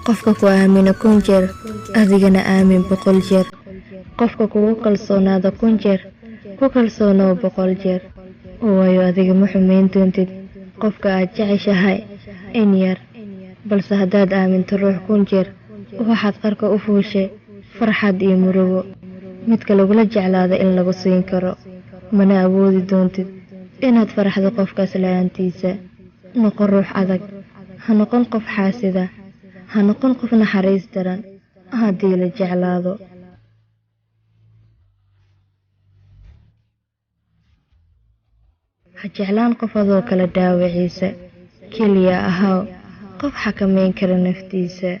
qofka ku aamino kun jeer adigana aamin boqol jeer qofka kugu kalsoonaada kun jeer ku kalsoonoo boqol jeer waayo adiga ma xumayn doontid qofka aad jeceshahay in yar balse haddaad aaminto ruux kun jeer waxaad qarka u fuushay farxad iyo murugo midka lagula jeclaada in lagu siin karo mana awoodi doontid inaad faraxdo qofkaas la'aantiisa noqon ruux adag ha noqon qof xaasida ha noqon qof naxariis daran haddii la jeclaado ha jeclaan qof adoo kala dhaawaciisa keliya ahaw qof xakamayn kara naftiisa.